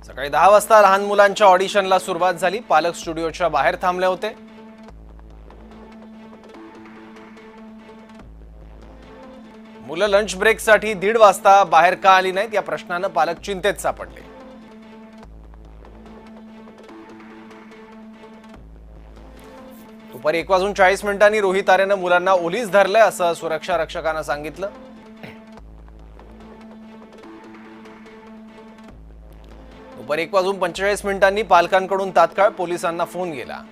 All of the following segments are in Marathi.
सकाळी 10 वाजता लहान मुलांच्या ऑडिशनला सुरुवात झाली। पालक स्टुडिओच्या बाहेर थांबले होते। मुलं लंच ब्रेकसाठी 1:30 वाजता बाहेर का आली नाहीत या प्रश्नानं पालक चिंतेत सापडले। दुपारी 1:40 रोहित आर्यनं मुलांना ओलीस धरलंय असं सुरक्षा रक्षकानं सांगितलं। दुपारी 1:45 पालकांकडून तात्काळ पोलिसांना फोन गेला।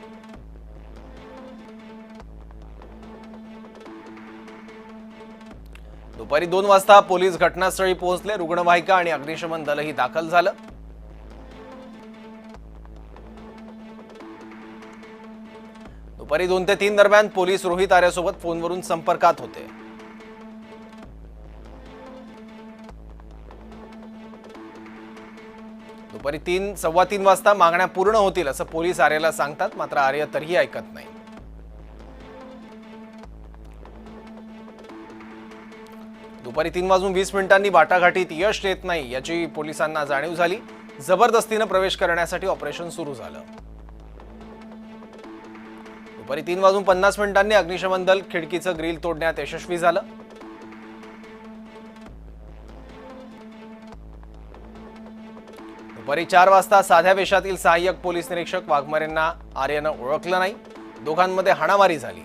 दुपारी 2 वाजता पोलीस घटनास्थळी पोहोचले। रुग्णवाहिका आणि अग्निशमन दलही दाखल झालं। दुपारी 2 ते 3 दरम्यान पोलीस रोहित आर्यासोबत फोनवरून संपर्कात होते। दुपारी 3:15 वाजता मागण्या पूर्ण होतील असं पोलीस आर्याला सांगतात, मात्र आर्य तरीही ऐकत नाही। दुपारी 3:20 वाटाघाटीत यश येत नाही याची पोलिसांना जाणीव झाली। जबरदस्तीने प्रवेश करण्यासाठी ऑपरेशन सुरू झालं। दुपारी 3:50 अग्निशमन दल खिडकीचं ग्रिल तोडण्यात यशस्वी झालं। दुपारी 4 वाजता साध्या वेशातील सहाय्यक पोलीस निरीक्षक वाघमारेंना आर्यनं ओळखलं नाही। दोघांमध्ये हाणामारी झाली।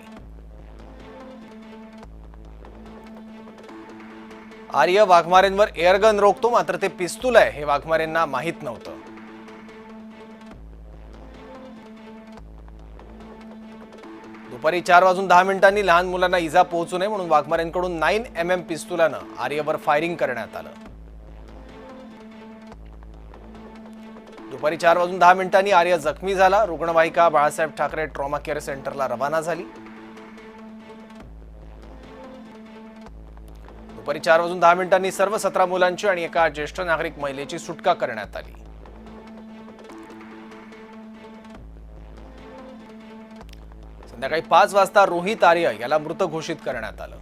आर्य वाघमारेंवर एअरगन रोखतो, मात्र ते पिस्तूल आहे हे वाघमारेंना माहीत नव्हतं। दुपारी 4:10 लहान मुलांना इजा पोहोचू नये म्हणून वाघमारेंकडून 9mm पिस्तुलानं आर्यवर फायरिंग करण्यात आलं। दुपारी 4:10 आर्य जखमी झाला। रुग्णवाहिका बाळासाहेब ठाकरे ट्रॉमा केअर सेंटरला रवाना झाली। दुपारी 4:10 सर्व 17 मुलांची आणि एका ज्येष्ठ नागरिक महिलेची सुटका करण्यात आली। संध्याकाळी 5 वाजता रोहित आर्य याला मृत घोषित करण्यात आलं।